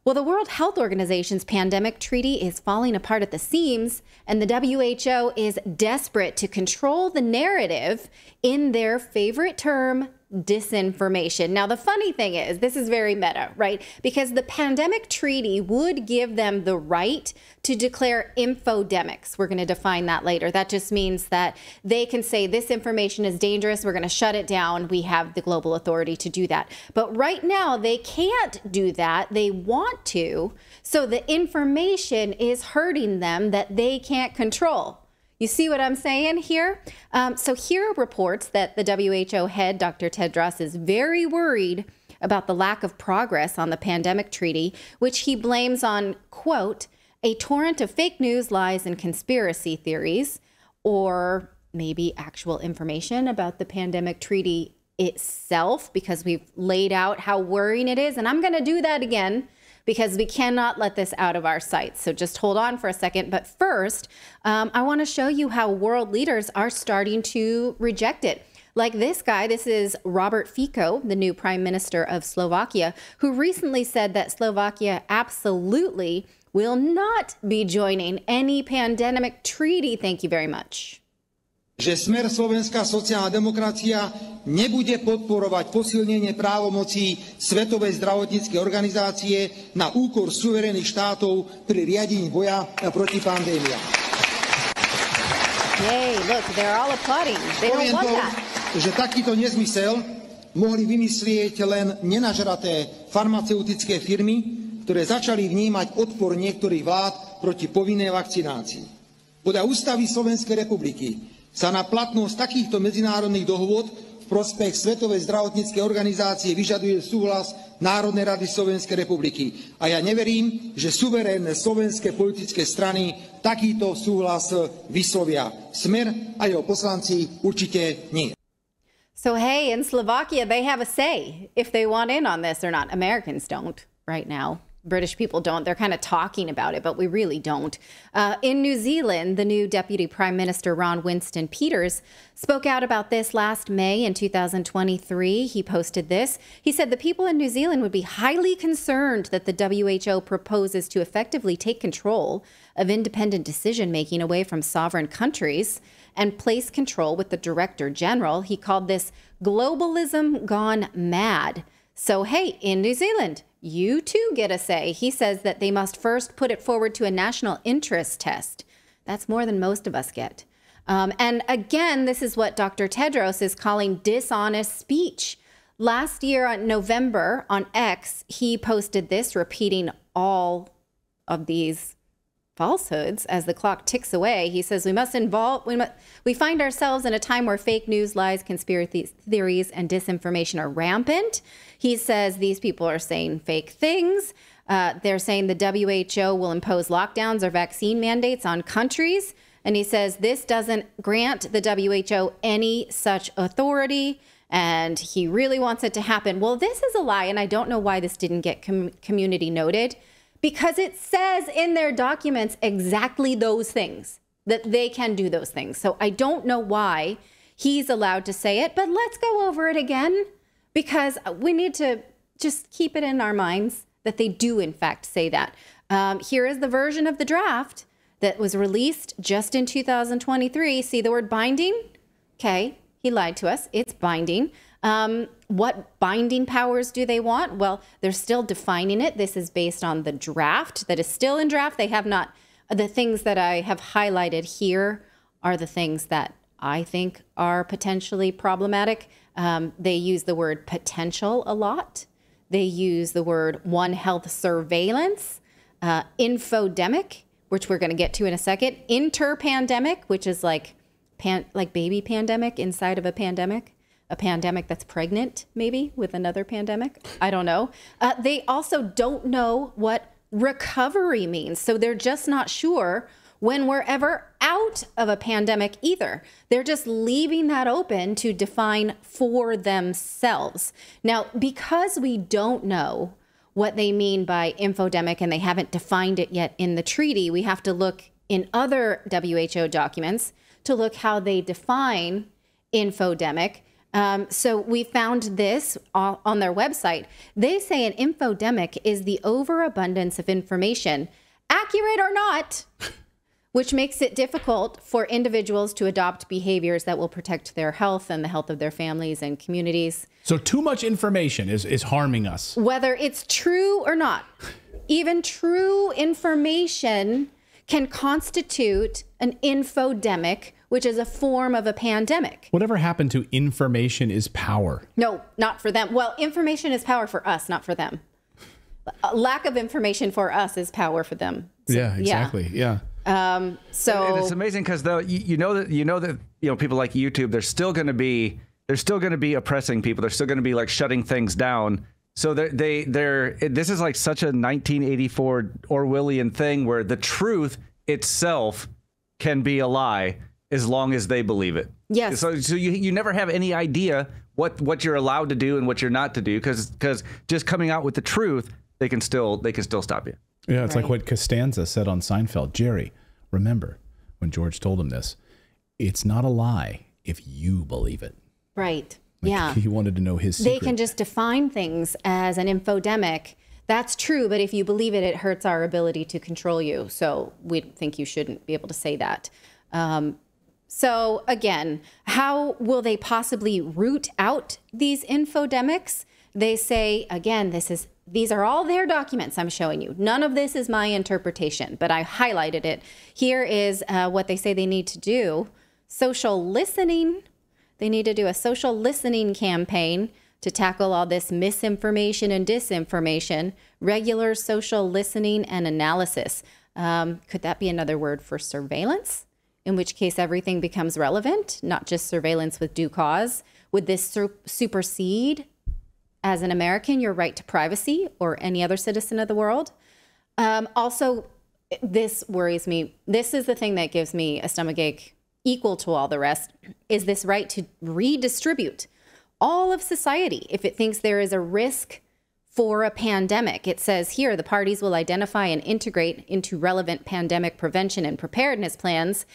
Well, the World Health Organization's pandemic treaty is falling apart at the seams, and the WHO is desperate to control the narrative in their favorite term, disinformation. Now, the funny thing is, this is very meta, right? Because the pandemic treaty would give them the right to declare infodemics. We're going to define that later. That just means that they can say this information is dangerous. We're going to shut it down. We have the global authority to do that. But right now, they can't do that. They want to. So the information is hurting them that they can't control. You see what I'm saying here? So here are reports that the WHO head, Dr. Tedros, is very worried about the lack of progress on the pandemic treaty, which he blames on, quote, a torrent of fake news, lies, and conspiracy theories, or maybe actual information about the pandemic treaty itself, because we've laid out how worrying it is. And I'm going to do that again, because we cannot let this out of our sights. So just hold on for a second. But first, I want to show you how world leaders are starting to reject it. Like this guy, this is Robert Fico, the new prime minister of Slovakia, who recently said that Slovakia absolutely will not be joining any pandemic treaty. Thank you very much. Že smer Slovenská sociálna demokracia nebude podporovať posilnenie právomocí Svetovej zdravotníckej organizácie na úkor suverénnych štátov pri riadení boja proti pandémiám. Yay, look, they're all applauding. They don't want that. Že takýto nezmysel mohli vymyslieť len nenažraté farmaceutické firmy, ktoré začali vnímať odpor niektorých vlád proti povinnej vakcinácii. Podľa ústavy Slovenskej republiky sa na platnosť takýchto medzinárodných dohôd v prospech Svetovej zdravotníckej organizácie vyžaduje súhlas Národnej rady Slovenskej republiky. A ja neverím, že suverénne slovenské politické strany takýto súhlas vyslovia. Smer a jeho poslanci určite nie. So hey, in Slovakia, they have a say if they want in on this or not. Americans don't right now. British people don't. They're kind of talking about it, but we really don't. In New Zealand, the new Deputy Prime Minister, Ron Winston Peters, spoke out about this last May in 2023. He posted this. He said the people in New Zealand would be highly concerned that the WHO proposes to effectively take control of independent decision-making away from sovereign countries and place control with the Director General. He called this globalism gone mad. So, hey, in New Zealand, you too get a say. He says that they must first put it forward to a national interest test. That's more than most of us get. And again, this is what Dr. Tedros is calling dishonest speech. Last year on November on X, he posted this, repeating all of these falsehoods as the clock ticks away. He says we find ourselves in a time where fake news, lies, conspiracy theories, and disinformation are rampant. He says these people are saying fake things. They're saying the WHO will impose lockdowns or vaccine mandates on countries. And he says this doesn't grant the WHO any such authority, and he really wants it to happen. Well, this is a lie, and I don't know why this didn't get community noted, because it says in their documents exactly those things, that they can do those things. So I don't know why he's allowed to say it, but let's go over it again, because we need to just keep it in our minds that they do, in fact, say that. Here is the version of the draft that was released just in 2023. See the word binding? Okay, he lied to us. It's binding. What binding powers do they want? Well, they're still defining it. This is based on the draft that is still in draft. They have not, the things that I have highlighted here are the things that I think are potentially problematic. They use the word potential a lot. They use the word One Health surveillance, infodemic, which we're going to get to in a second, interpandemic, which is like baby pandemic inside of a pandemic that's pregnant, maybe, with another pandemic. I don't know. They also don't know what recovery means. So they're just not sure when we're ever out of a pandemic either. They're just leaving that open to define for themselves. Now, because we don't know what they mean by infodemic and they haven't defined it yet in the treaty, we have to look in other WHO documents to look how they define infodemic. So we found this on their website. They say an infodemic is the overabundance of information, accurate or not, which makes it difficult for individuals to adopt behaviors that will protect their health and the health of their families and communities. So too much information is harming us. Whether it's true or not, even true information can constitute an infodemic, which is a form of a pandemic. Whatever happened to information is power? No, not for them. Well, information is power for us, not for them. A lack of information for us is power for them. So, yeah, exactly. Yeah. So and it's amazing because though you know that people like YouTube, they're still going to be oppressing people. They're still going to be like shutting things down. So this is like such a 1984 Orwellian thing where the truth itself can be a lie as long as they believe it. Yes. So you never have any idea what you're allowed to do and what you're not to do because just coming out with the truth, they can still stop you. Yeah, it's like what Costanza said on Seinfeld. Jerry, remember when George told him this, it's not a lie if you believe it. Right. Like, yeah. He wanted to know his secret. They can just define things as an infodemic. That's true, but if you believe it, it hurts our ability to control you. So we think you shouldn't be able to say that. So again, how will they possibly root out these infodemics? They say, again, these are all their documents I'm showing you. None of this is my interpretation, but I highlighted it. Here is what they say they need to do. Social listening. They need to do a social listening campaign to tackle all this misinformation and disinformation, regular social listening and analysis. Could that be another word for surveillance? In which case everything becomes relevant, not just surveillance with due cause. Would this supersede, as an American, your right to privacy or any other citizen of the world? Also, this worries me. This is the thing that gives me a stomachache equal to all the rest, is this right to redistribute all of society if it thinks there is a risk for a pandemic. It says here, the parties will identify and integrate into relevant pandemic prevention and preparedness plans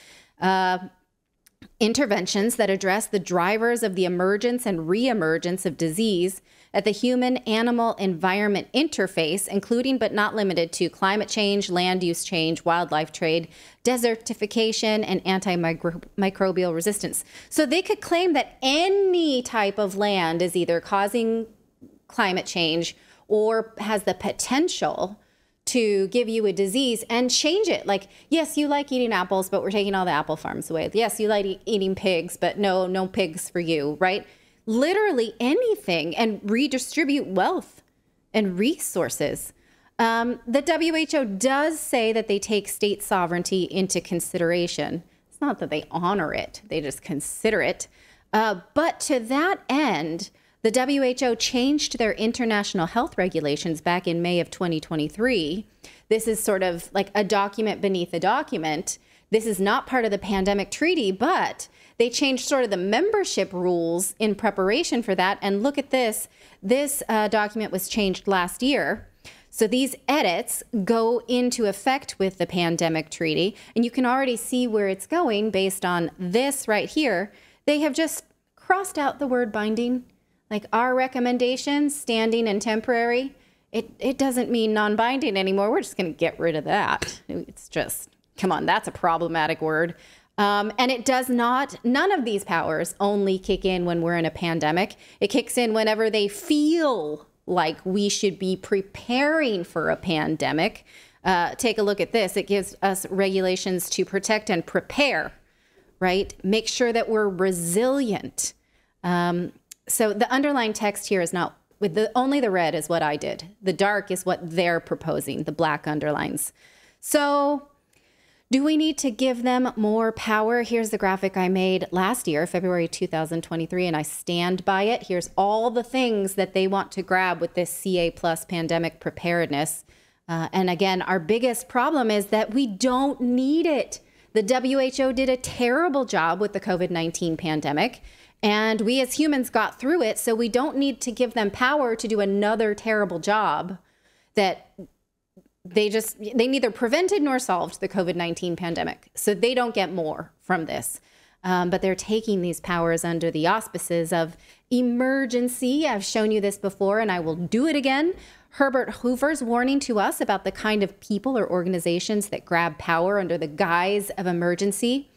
interventions that address the drivers of the emergence and reemergence of disease at the human-animal-environment interface, including but not limited to climate change, land use change, wildlife trade, desertification, and antimicrobial resistance. So they could claim that any type of land is either causing climate change or has the potential to give you a disease and change it. Like, yes, you like eating apples, but we're taking all the apple farms away. Yes, you like eating pigs, but no pigs for you, right? Literally anything, and redistribute wealth and resources. The WHO does say that they take state sovereignty into consideration. It's not that they honor it, they just consider it. But to that end, the WHO changed their international health regulations back in May of 2023. This is sort of like a document beneath a document. This is not part of the pandemic treaty, but they changed sort of the membership rules in preparation for that. And look at this. This document was changed last year. So these edits go into effect with the pandemic treaty. And you can already see where it's going based on this right here. They have just crossed out the word binding. Like our recommendations, standing and temporary, it doesn't mean non-binding anymore. We're just going to get rid of that. It's just, come on, that's a problematic word. And it does not, none of these powers only kick in when we're in a pandemic. It kicks in whenever they feel like we should be preparing for a pandemic. Take a look at this. It gives us regulations to protect and prepare, right? Make sure that we're resilient. So the underlying text here is not, with only the red is what I did. The dark is what they're proposing, the black underlines. So do we need to give them more power? Here's the graphic I made last year, February 2023, and I stand by it. Here's all the things that they want to grab with this CA plus pandemic preparedness. And again, our biggest problem is that we don't need it. The WHO did a terrible job with the COVID-19 pandemic, and we as humans got through it, so we don't need to give them power to do another terrible job that they neither prevented nor solved the COVID-19 pandemic. So they don't get more from this. but they're taking these powers under the auspices of emergency. I've shown you this before, and I will do it again. Herbert Hoover's warning to us about the kind of people or organizations that grab power under the guise of emergency.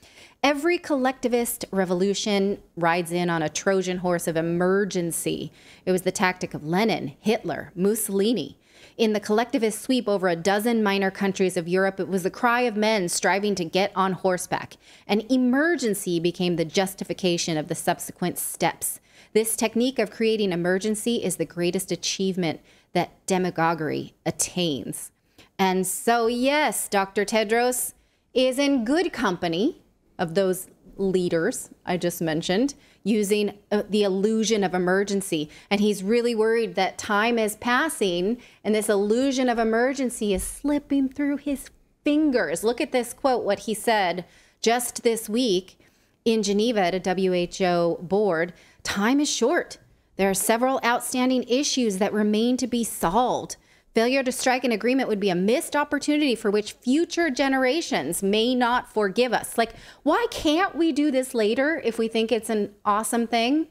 Every collectivist revolution rides in on a Trojan horse of emergency. It was the tactic of Lenin, Hitler, Mussolini. In the collectivist sweep over a dozen minor countries of Europe, it was the cry of men striving to get on horseback. An emergency became the justification of the subsequent steps. This technique of creating emergency is the greatest achievement that demagoguery attains. And so, yes, Dr. Tedros is in good company of those leaders I just mentioned, using the illusion of emergency. And he's really worried that time is passing and this illusion of emergency is slipping through his fingers. Look at this quote, what he said just this week in Geneva at a WHO board. Time is short. There are several outstanding issues that remain to be solved. Failure to strike an agreement would be a missed opportunity for which future generations may not forgive us. Like, why can't we do this later if we think it's an awesome thing?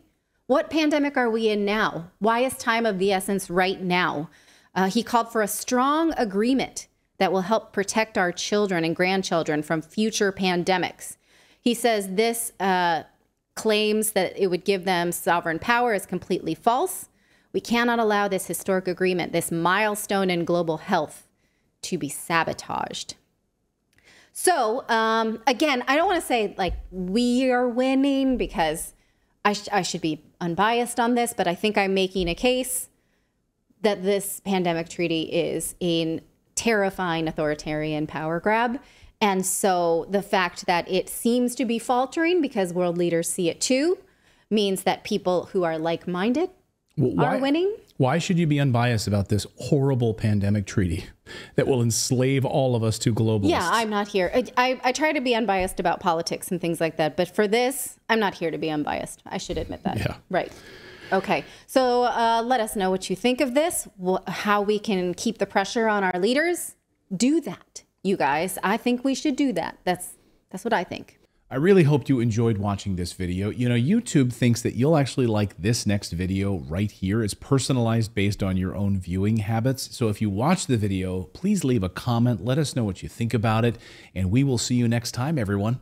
What pandemic are we in now? Why is time of the essence right now? He called for a strong agreement that will help protect our children and grandchildren from future pandemics. He says this claims that it would give them sovereign power is completely false. We cannot allow this historic agreement, this milestone in global health, to be sabotaged. So, again, I don't want to say like we are winning because I should be unbiased on this, but I think I'm making a case that this pandemic treaty is a terrifying authoritarian power grab. And so the fact that it seems to be faltering because world leaders see it too means that people who are like-minded are winning. Why should you be unbiased about this horrible pandemic treaty that will enslave all of us to globalists? Yeah, I'm not here. I try to be unbiased about politics and things like that. But for this, I'm not here to be unbiased. I should admit that. Yeah. Right. Okay. So let us know what you think of this, how we can keep the pressure on our leaders. Do that, you guys. I think we should do that. That's what I think. I really hope you enjoyed watching this video. You know, YouTube thinks that you'll actually like this next video right here. It's personalized based on your own viewing habits. So if you watch the video, please leave a comment. Let us know what you think about it. And we will see you next time, everyone.